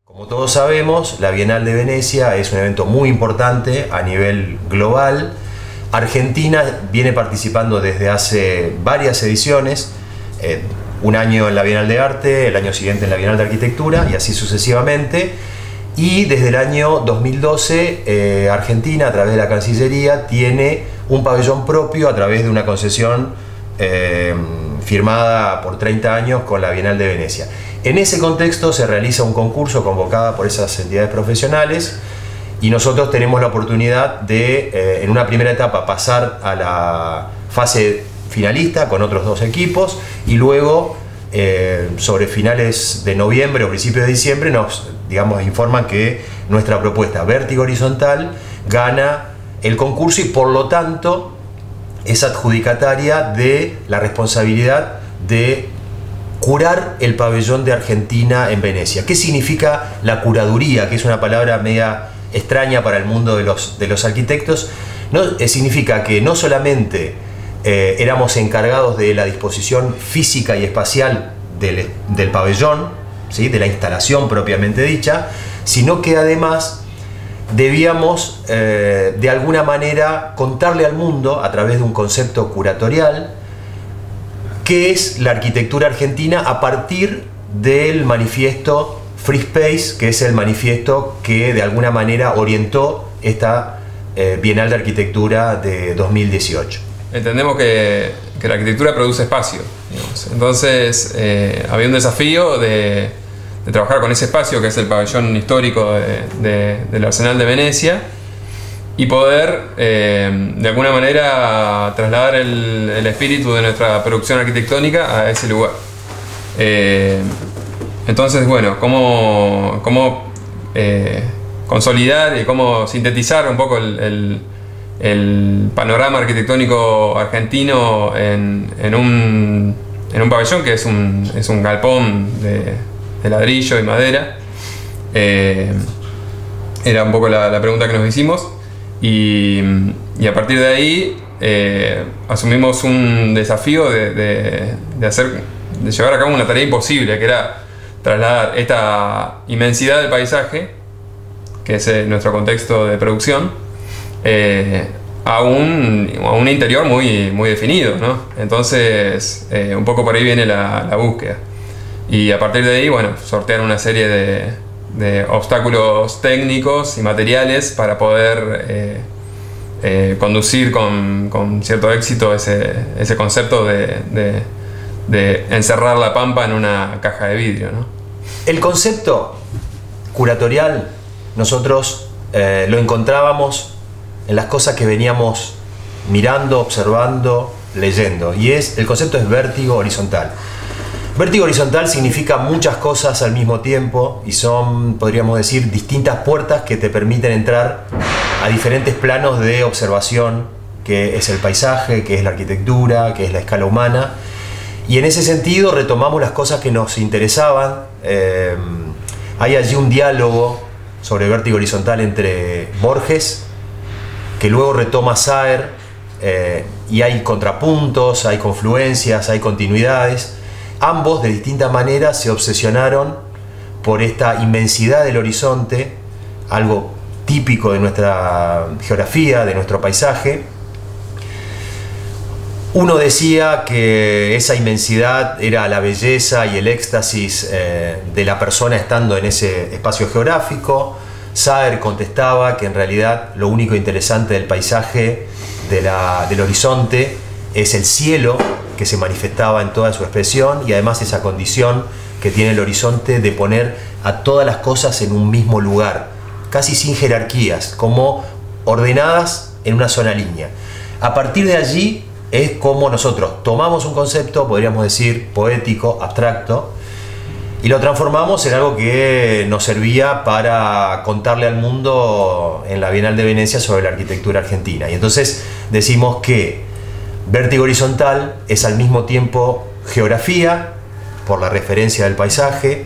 Como todos sabemos, la Bienal de Venecia es un evento muy importante a nivel global. Argentina viene participando desde hace varias ediciones, un año en la Bienal de Arte, el año siguiente en la Bienal de Arquitectura y así sucesivamente. Y desde el año 2012 Argentina, a través de la Cancillería, tiene un pabellón propio a través de una concesión firmada por 30 años con la Bienal de Venecia. En ese contexto se realiza un concurso convocado por esas entidades profesionales y nosotros tenemos la oportunidad de, en una primera etapa, pasar a la fase finalista con otros 2 equipos y luego, sobre finales de noviembre o principios de diciembre, nos informan que nuestra propuesta Vértigo Horizontal gana el concurso y por lo tanto es adjudicataria de la responsabilidad de curar el pabellón de Argentina en Venecia. ¿Qué significa la curaduría? Que es una palabra media extraña para el mundo de los arquitectos. Significa que no solamente éramos encargados de la disposición física y espacial del pabellón, ¿sí?, de la instalación propiamente dicha, sino que además debíamos de alguna manera contarle al mundo a través de un concepto curatorial qué es la arquitectura argentina a partir del manifiesto Free Space, que es el manifiesto que de alguna manera orientó esta Bienal de Arquitectura de 2018. Entendemos que la arquitectura produce espacio, digamos. Entonces había un desafío de trabajar con ese espacio que es el pabellón histórico del Arsenal de Venecia y poder de alguna manera trasladar el espíritu de nuestra producción arquitectónica a ese lugar. Entonces, bueno, cómo consolidar y cómo sintetizar un poco el panorama arquitectónico argentino en un pabellón que es un galpón de ladrillo y madera. Era un poco la pregunta que nos hicimos y a partir de ahí asumimos un desafío de llevar a cabo una tarea imposible, que era trasladar esta inmensidad del paisaje, que es nuestro contexto de producción, a un interior muy definido, ¿no? Entonces un poco por ahí viene la búsqueda y a partir de ahí, bueno, sortear una serie de obstáculos técnicos y materiales para poder conducir con cierto éxito ese concepto de encerrar la pampa en una caja de vidrio, ¿no? El concepto curatorial nosotros lo encontrábamos en las cosas que veníamos mirando, observando, leyendo, y el concepto es vértigo horizontal. Vértigo horizontal significa muchas cosas al mismo tiempo y son, podríamos decir, distintas puertas que te permiten entrar a diferentes planos de observación, que es el paisaje, que es la arquitectura, que es la escala humana. Y en ese sentido retomamos las cosas que nos interesaban. Hay allí un diálogo sobre vértigo horizontal entre Borges, que luego retoma Saer, y hay contrapuntos, hay confluencias, hay continuidades. Ambos de distintas maneras se obsesionaron por esta inmensidad del horizonte, algo típico de nuestra geografía, de nuestro paisaje. Uno decía que esa inmensidad era la belleza y el éxtasis de la persona estando en ese espacio geográfico. Saer contestaba que en realidad lo único interesante del paisaje, del horizonte, es el cielo que se manifestaba en toda su expresión y además esa condición que tiene el horizonte de poner a todas las cosas en un mismo lugar, casi sin jerarquías, como ordenadas en una sola línea. A partir de allí es como nosotros tomamos un concepto, podríamos decir, poético, abstracto, y lo transformamos en algo que nos servía para contarle al mundo en la Bienal de Venecia sobre la arquitectura argentina. Y entonces decimos que vértigo horizontal es al mismo tiempo geografía, por la referencia del paisaje,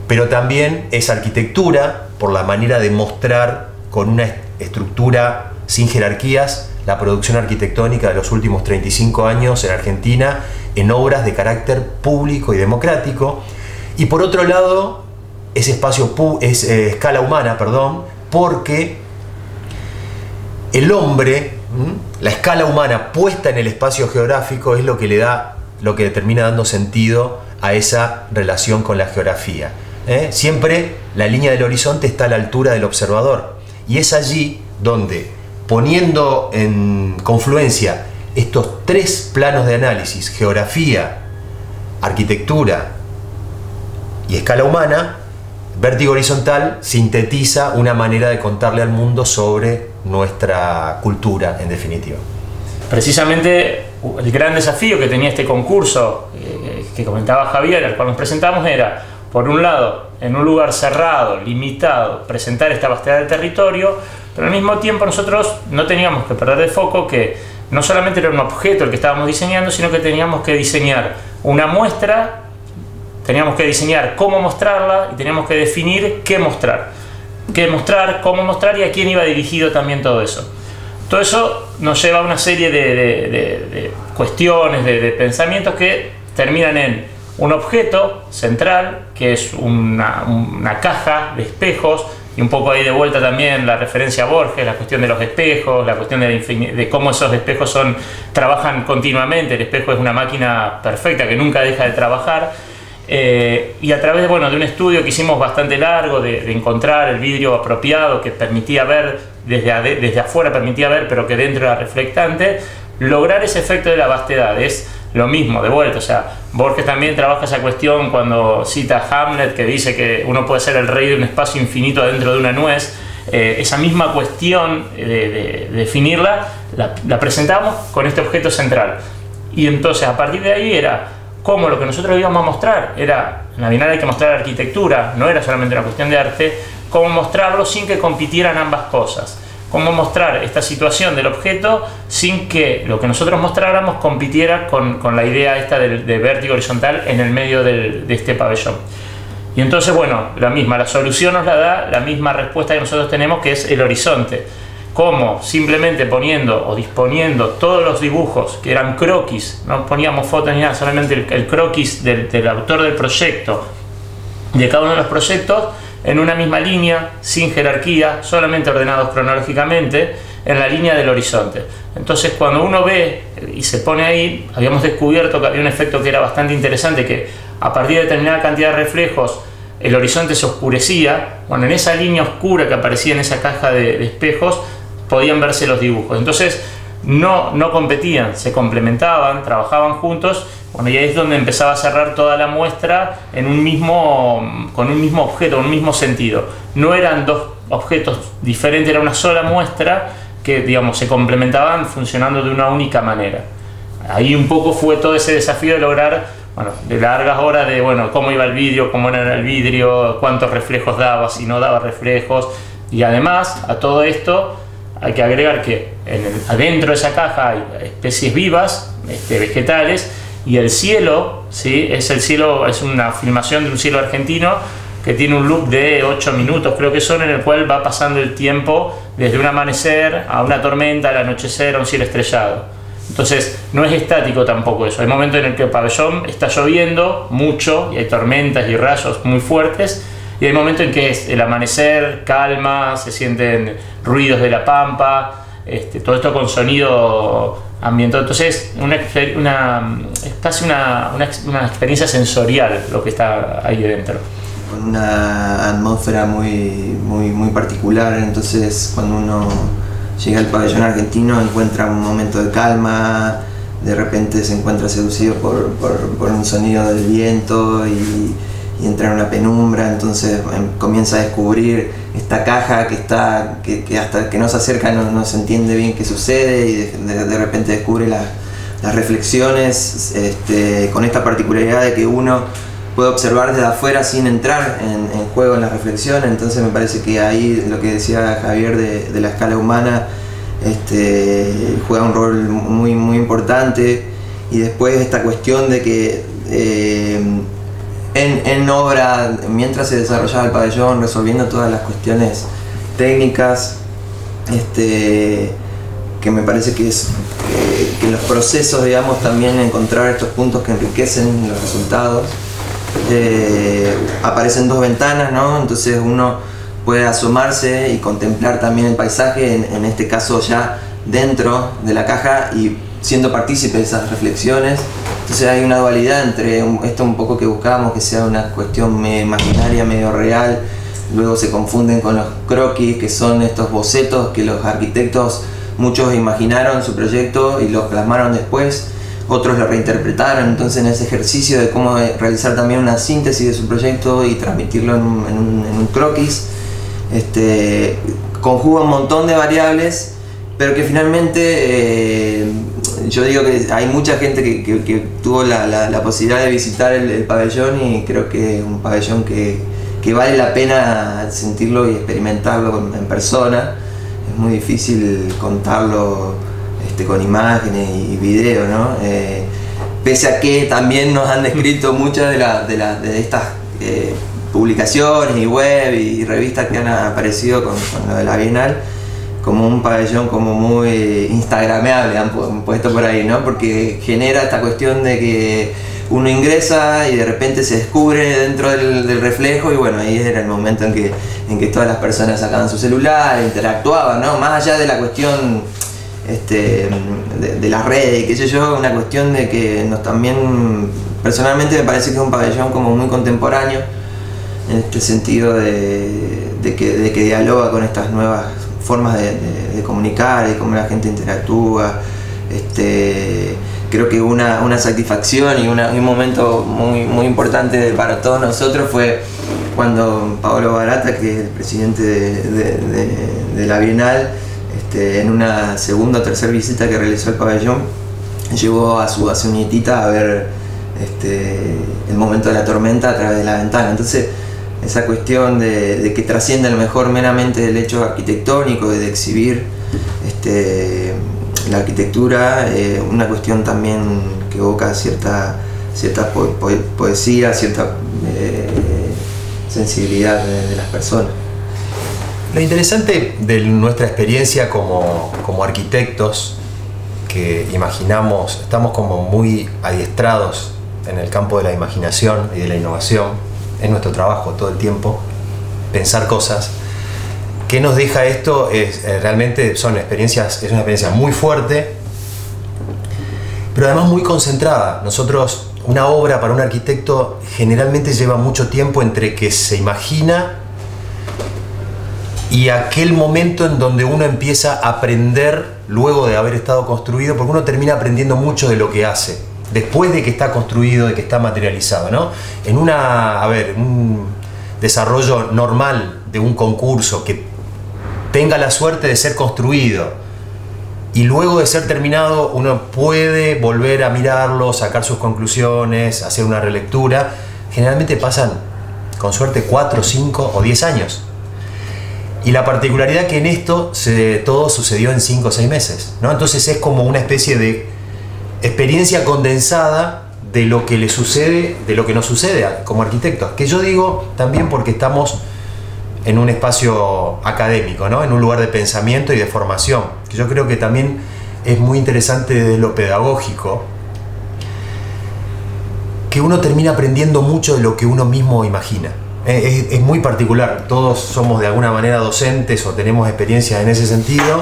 pero también es arquitectura, por la manera de mostrar con una estructura sin jerarquías la producción arquitectónica de los últimos 35 años en Argentina en obras de carácter público y democrático. Y por otro lado, es escala humana, perdón, porque el hombre, la escala humana puesta en el espacio geográfico es lo que le termina dando sentido a esa relación con la geografía. Siempre la línea del horizonte está a la altura del observador, y es allí donde, poniendo en confluencia estos tres planos de análisis, geografía, arquitectura y escala humana, Vértigo Horizontal sintetiza una manera de contarle al mundo sobre nuestra cultura, en definitiva. Precisamente el gran desafío que tenía este concurso que comentaba Javier, al cual nos presentamos, era, por un lado, en un lugar cerrado, limitado, presentar esta vastedad del territorio, pero al mismo tiempo nosotros no teníamos que perder de foco que no solamente era un objeto el que estábamos diseñando, sino que teníamos que diseñar una muestra, teníamos que diseñar cómo mostrarla y teníamos que definir qué mostrar, cómo mostrar y a quién iba dirigido también todo eso. Todo eso nos lleva a una serie de cuestiones, de pensamientos que terminan en un objeto central, que es una caja de espejos, y un poco ahí de vuelta también la referencia a Borges, la cuestión de los espejos, la cuestión de cómo esos espejos trabajan continuamente. El espejo es una máquina perfecta que nunca deja de trabajar. Y a través de un estudio que hicimos bastante largo de encontrar el vidrio apropiado que permitía ver desde afuera, permitía ver, pero que dentro era reflectante, lograr ese efecto de la vastedad. Es lo mismo, de vuelta, o sea, Borges también trabaja esa cuestión cuando cita a Hamlet, que dice que uno puede ser el rey de un espacio infinito dentro de una nuez. Esa misma cuestión de definirla la presentamos con este objeto central, y entonces a partir de ahí era cómo lo que nosotros íbamos a mostrar era, en la Bienal hay que mostrar arquitectura, no era solamente una cuestión de arte, cómo mostrarlo sin que compitieran ambas cosas, cómo mostrar esta situación del objeto sin que lo que nosotros mostráramos compitiera con la idea esta de vértigo horizontal en el medio de este pabellón. Y entonces, la solución nos la da la misma respuesta que nosotros tenemos, que es el horizonte. Cómo simplemente poniendo o disponiendo todos los dibujos que eran croquis, no poníamos fotos ni nada, solamente el croquis del autor del proyecto, de cada uno de los proyectos, en una misma línea, sin jerarquía, solamente ordenados cronológicamente, en la línea del horizonte. Entonces, cuando uno ve y se pone ahí, habíamos descubierto que había un efecto que era bastante interesante, que a partir de determinada cantidad de reflejos, el horizonte se oscurecía. En esa línea oscura que aparecía en esa caja de espejos, podían verse los dibujos. Entonces, no competían, se complementaban, trabajaban juntos. Y ahí es donde empezaba a cerrar toda la muestra con un mismo objeto, con un mismo sentido. No eran dos objetos diferentes, era una sola muestra que, se complementaban funcionando de una única manera. Ahí un poco fue todo ese desafío de lograr, de largas horas de, cómo iba el vidrio, cómo era el vidrio, cuántos reflejos daba, si no daba reflejos. Y además, a todo esto, hay que agregar que adentro de esa caja hay especies vivas, vegetales, y el cielo, ¿sí? Es una filmación de un cielo argentino que tiene un loop de 8 minutos, creo que son, en el cual va pasando el tiempo desde un amanecer a una tormenta, al anochecer, a un cielo estrellado. Entonces, no es estático tampoco eso. Hay momentos en el que el pabellón está lloviendo mucho y hay tormentas y rayos muy fuertes, y hay momentos en que es el amanecer, calma, se sienten ruidos de la pampa, todo esto con sonido ambiental. Entonces es casi una experiencia sensorial lo que está ahí dentro. Con una atmósfera muy particular. Entonces, cuando uno llega al pabellón argentino, encuentra un momento de calma, de repente se encuentra seducido por un sonido del viento y entra en una penumbra. Entonces comienza a descubrir esta caja que hasta que no se acerca no se entiende bien qué sucede, y de repente descubre las reflexiones, con esta particularidad de que uno puede observar desde afuera sin entrar en juego en las reflexiones. Entonces me parece que ahí lo que decía Javier de la escala humana juega un rol muy importante. Y después esta cuestión de que en obra, mientras se desarrollaba el pabellón, resolviendo todas las cuestiones técnicas, que me parece que es que los procesos, también encontrar estos puntos que enriquecen los resultados. aparecen 2 ventanas, ¿no? Entonces uno puede asomarse y contemplar también el paisaje, en este caso ya dentro de la caja y siendo partícipe de esas reflexiones. Entonces hay una dualidad entre esto un poco que buscábamos que sea una cuestión medio imaginaria, medio real. Luego se confunden con los croquis, que son estos bocetos que los arquitectos, muchos imaginaron su proyecto y los plasmaron después, otros lo reinterpretaron. Entonces en ese ejercicio de cómo realizar también una síntesis de su proyecto y transmitirlo en un croquis, conjuga un montón de variables, pero que finalmente yo digo que hay mucha gente que tuvo la posibilidad de visitar el pabellón, y creo que es un pabellón que vale la pena sentirlo y experimentarlo en persona. Es muy difícil contarlo con imágenes y video, ¿no? Pese a que también nos han descrito muchas de estas publicaciones y web y revistas que han aparecido con lo de la Bienal, como un pabellón como muy instagrameable, han puesto por ahí, ¿no? Porque genera esta cuestión de que uno ingresa y de repente se descubre dentro del reflejo, y bueno, ahí era el momento en que todas las personas sacaban su celular, interactuaban, ¿no? Más allá de la cuestión de las redes, qué sé yo, una cuestión de que también personalmente me parece que es un pabellón como muy contemporáneo, en este sentido de que dialoga con estas nuevas formas de comunicar y cómo la gente interactúa. Creo que una satisfacción y un momento muy importante para todos nosotros fue cuando Paolo Barata, que es el presidente de la Bienal, en una segunda o tercera visita que realizó al pabellón, llevó a su nietita a ver el momento de la tormenta a través de la ventana. Entonces esa cuestión de que trasciende a lo mejor meramente el hecho arquitectónico, de exhibir la arquitectura, una cuestión también que evoca cierta poesía, cierta sensibilidad de las personas. Lo interesante de nuestra experiencia como arquitectos, que imaginamos, estamos como muy adiestrados en el campo de la imaginación y de la innovación, es nuestro trabajo todo el tiempo, pensar cosas. ¿Qué nos deja esto? Realmente es una experiencia muy fuerte, pero además muy concentrada. Nosotros, una obra para un arquitecto generalmente lleva mucho tiempo entre que se imagina y aquel momento en donde uno empieza a aprender luego de haber estado construido, porque uno termina aprendiendo mucho de lo que hace después de que está construido, de que está materializado, ¿no? En un desarrollo normal de un concurso que tenga la suerte de ser construido y luego de ser terminado, uno puede volver a mirarlo, sacar sus conclusiones, hacer una relectura. Generalmente pasan, con suerte, 4, 5 o 10 años. Y la particularidad que en esto todo sucedió en 5 o 6 meses, ¿no? Entonces es como una especie de experiencia condensada de lo que le sucede, de lo que nos sucede como arquitectos. Que yo digo también porque estamos en un espacio académico, ¿no? En un lugar de pensamiento y de formación, que yo creo que también es muy interesante desde lo pedagógico, que uno termina aprendiendo mucho de lo que uno mismo imagina. Es muy particular, todos somos de alguna manera docentes o tenemos experiencias en ese sentido,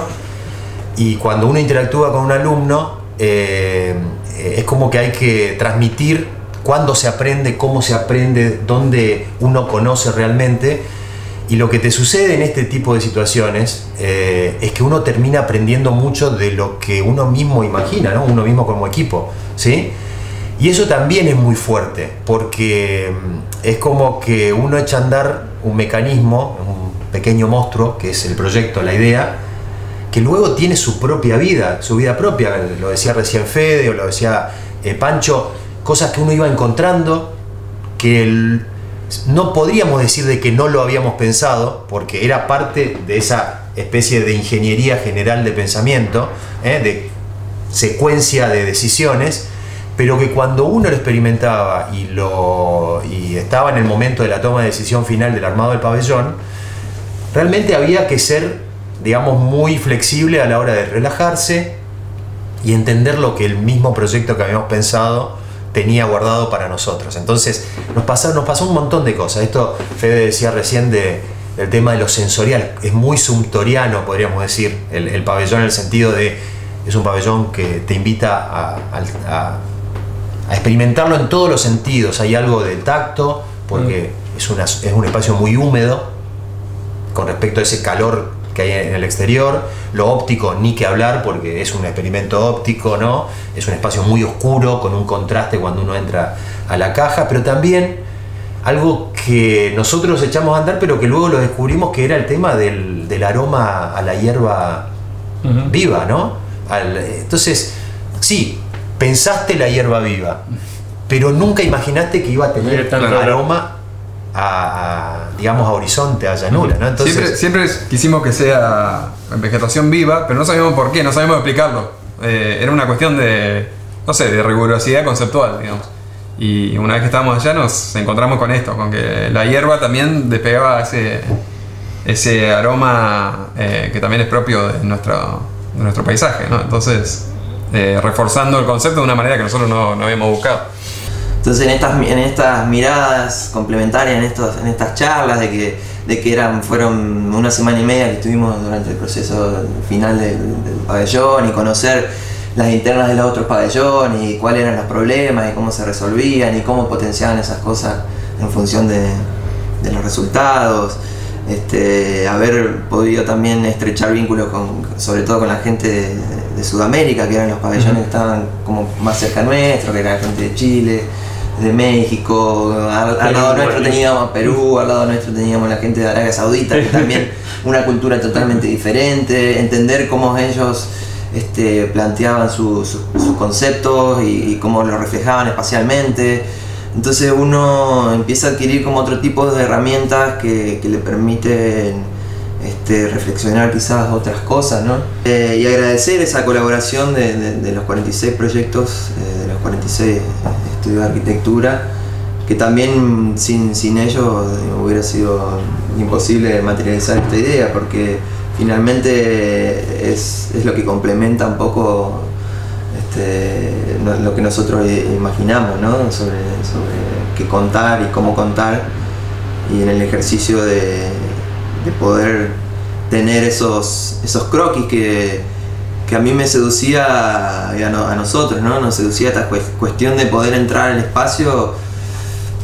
y cuando uno interactúa con un alumno, es como que hay que transmitir cuándo se aprende, cómo se aprende, dónde uno conoce realmente. Y lo que te sucede en este tipo de situaciones es que uno termina aprendiendo mucho de lo que uno mismo imagina, ¿no? Uno mismo como equipo, ¿sí? Y eso también es muy fuerte, porque es como que uno echa a andar un mecanismo, un pequeño monstruo, que es el proyecto, la idea, que luego tiene su propia vida, su vida propia. Lo decía recién Fede, o lo decía Pancho, cosas que uno iba encontrando, que no podríamos decir de que no lo habíamos pensado, porque era parte de esa especie de ingeniería general de pensamiento, de secuencia de decisiones, pero que cuando uno lo experimentaba y estaba en el momento de la toma de decisión final del armado del pabellón, realmente había que ser, digamos, muy flexible a la hora de relajarse y entender lo que el mismo proyecto que habíamos pensado tenía guardado para nosotros. Entonces nos pasó un montón de cosas. Esto Fede decía recién del tema de lo sensorial, es muy sumptoriano, podríamos decir, el pabellón, en el sentido de, es un pabellón que te invita a experimentarlo en todos los sentidos. Hay algo del tacto, porque es un espacio muy húmedo con respecto a ese calor que hay en el exterior. Lo óptico, ni que hablar, porque es un experimento óptico, ¿no? Es un espacio muy oscuro, con un contraste cuando uno entra a la caja, pero también algo que nosotros echamos a andar, pero que luego lo descubrimos, que era el tema del aroma a la hierba viva, ¿no? Entonces, sí, pensaste la hierba viva, pero nunca imaginaste que iba a tener aroma digamos, a horizonte, a llanura, ¿no? Entonces, siempre quisimos que sea vegetación viva, pero no sabíamos por qué, no sabíamos explicarlo. Era una cuestión de, no sé, de rigurosidad conceptual, digamos. Y una vez que estábamos allá nos encontramos con esto, con que la hierba también despegaba ese aroma que también es propio de nuestro paisaje, ¿no? Entonces, reforzando el concepto de una manera que nosotros no habíamos buscado. Entonces en estas miradas complementarias, en estas charlas de que fueron una semana y media que estuvimos durante el proceso final del pabellón, y conocer las internas de los otros pabellones y cuáles eran los problemas y cómo se resolvían y cómo potenciaban esas cosas en función de los resultados. Haber podido también estrechar vínculos sobre todo con la gente de Sudamérica, que eran los pabellones que estaban como más cerca nuestro, que era la gente de Chile, de México, al lado nuestro teníamos Perú, al lado nuestro teníamos la gente de Arabia Saudita, que también una cultura totalmente diferente, entender cómo ellos planteaban sus conceptos y cómo los reflejaban espacialmente. Entonces uno empieza a adquirir como otro tipo de herramientas que le permiten reflexionar quizás otras cosas, ¿no? Y agradecer esa colaboración de los 46 proyectos, de los 46 estudios de arquitectura, que también sin ellos hubiera sido imposible materializar esta idea, porque finalmente es lo que complementa un poco lo que nosotros imaginamos, ¿no? sobre qué contar y cómo contar, y en el ejercicio de poder tener esos croquis que a mí me seducía, a nosotros, ¿no? Nos seducía esta cuestión de poder entrar al espacio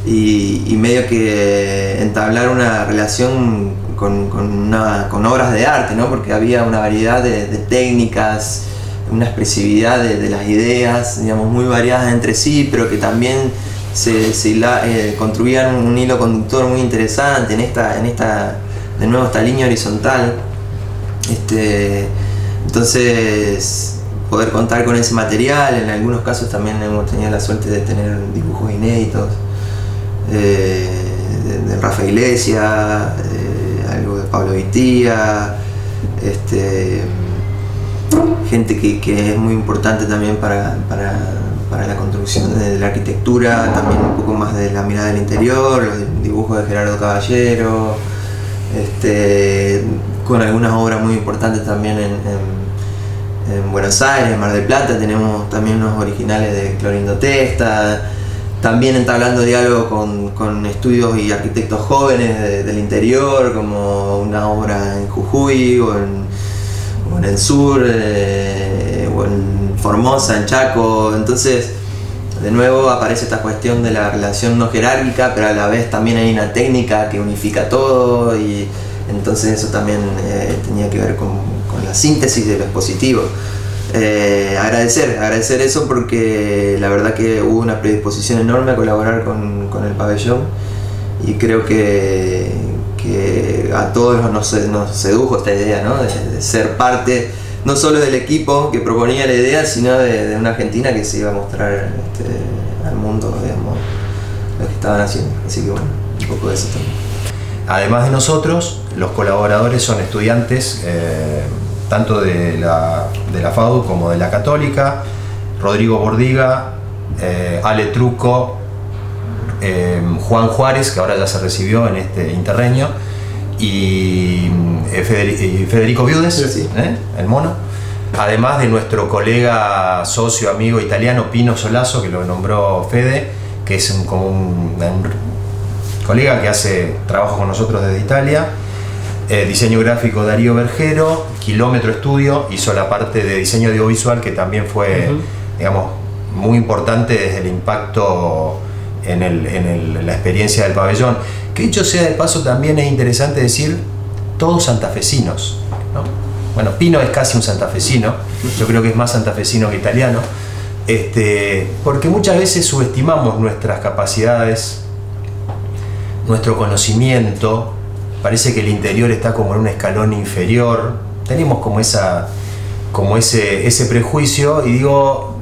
y medio que entablar una relación con obras de arte, ¿no? Porque había una variedad de técnicas, una expresividad de las ideas, digamos, muy variadas entre sí, pero que también construían un hilo conductor muy interesante en esta de nuevo, esta línea horizontal. Entonces, poder contar con ese material, en algunos casos también hemos tenido la suerte de tener dibujos inéditos de Rafa Iglesias, algo de Pablo Vitía, gente que es muy importante también para la construcción de la arquitectura, también un poco más de la mirada del interior, los dibujos de Gerardo Caballero, con algunas obras muy importantes también en Buenos Aires, en Mar del Plata. Tenemos también unos originales de Clorindo Testa, también entablando diálogo con estudios y arquitectos jóvenes del interior, como una obra en Jujuy o en el sur, o en Formosa, en Chaco. Entonces, de nuevo aparece esta cuestión de la relación no jerárquica, pero a la vez también hay una técnica que unifica todo, y entonces eso también tenía que ver con la síntesis de lo expositivo. Agradecer eso, porque la verdad que hubo una predisposición enorme a colaborar con el pabellón, y creo que a todos nos sedujo esta idea, ¿no? de ser parte no solo del equipo que proponía la idea, sino de una Argentina que se iba a mostrar al mundo, digamos, lo que estaban haciendo. Así que bueno, un poco de eso también. Además de nosotros, los colaboradores son estudiantes tanto de la FADU como de la Católica: Rodrigo Bordiga, Ale Truco, Juan Juárez, que ahora ya se recibió en este interreño, y Federico Viudes, sí. el mono. además de nuestro colega, socio, amigo italiano Pino Solazo, que lo nombró Fede, que es como un colega que hace trabajo con nosotros desde Italia, diseño gráfico Darío Bergero, Kilómetro Estudio hizo la parte de diseño audiovisual, que también fue, digamos, muy importante desde el impacto en la experiencia del pabellón. Que dicho sea de paso, también es interesante decir, todos santafesinos, ¿no? Bueno, Pino es casi un santafesino, yo creo que es más santafesino que italiano, porque muchas veces subestimamos nuestras capacidades, nuestro conocimiento. Parece que el interior está como en un escalón inferior, tenemos como ese prejuicio, y digo,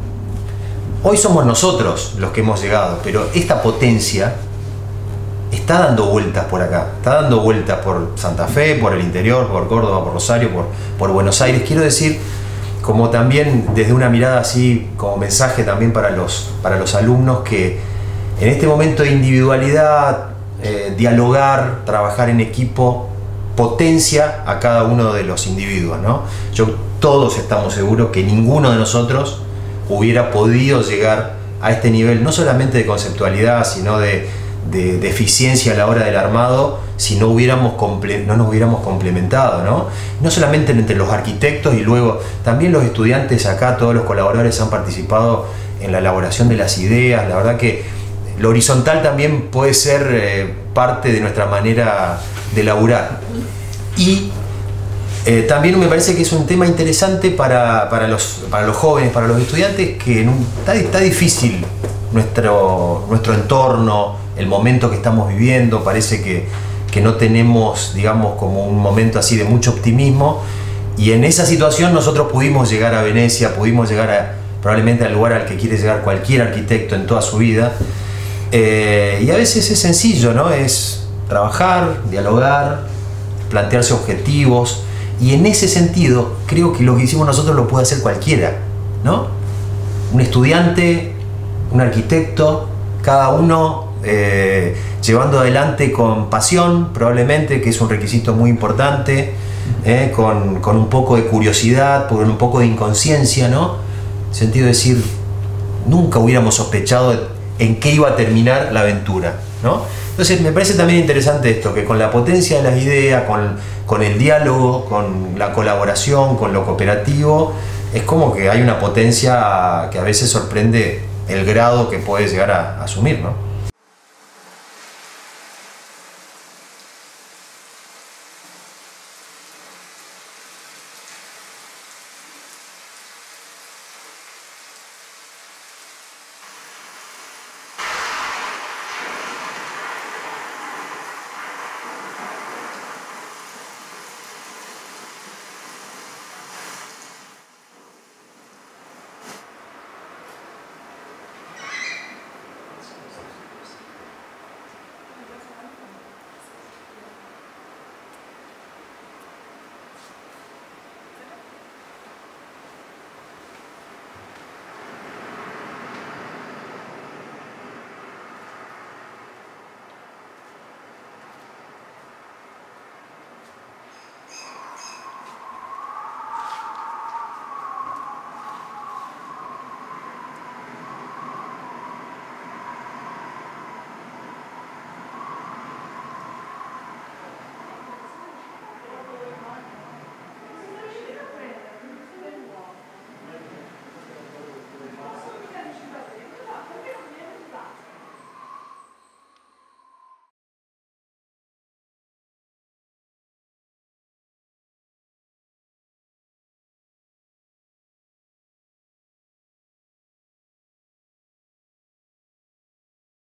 hoy somos nosotros los que hemos llegado, pero esta potencia está dando vueltas por acá, está dando vueltas por Santa Fe, por el interior, por Córdoba, por Rosario, por Buenos Aires. Quiero decir, como también desde una mirada así, como mensaje también para los alumnos, que en este momento de individualidad, dialogar, trabajar en equipo, potencia a cada uno de los individuos, ¿no? Todos estamos seguros que ninguno de nosotros hubiera podido llegar a este nivel, no solamente de conceptualidad, sino de eficiencia a la hora del armado, si no nos hubiéramos complementado, ¿no? No solamente entre los arquitectos, y luego también los estudiantes acá, todos los colaboradores han participado en la elaboración de las ideas. La verdad que lo horizontal también puede ser parte de nuestra manera de laburar. Y también me parece que es un tema interesante para los jóvenes, para los estudiantes, que está difícil nuestro entorno, el momento que estamos viviendo. Parece que no tenemos, digamos, como un momento así de mucho optimismo, y en esa situación nosotros pudimos llegar a Venecia, pudimos llegar probablemente al lugar al que quiere llegar cualquier arquitecto en toda su vida. Y a veces es sencillo, ¿no? Es trabajar, dialogar, plantearse objetivos, y en ese sentido creo que lo que hicimos nosotros lo puede hacer cualquiera, ¿no? Un estudiante, un arquitecto, cada uno llevando adelante con pasión, probablemente, que es un requisito muy importante, con un poco de curiosidad, con un poco de inconsciencia, ¿no? En el sentido de decir, nunca hubiéramos sospechado en qué iba a terminar la aventura, ¿no? Entonces me parece también interesante esto, que con la potencia de las ideas, con el diálogo, con la colaboración, con lo cooperativo, es como que hay una potencia que a veces sorprende el grado que puede llegar a asumir, ¿no?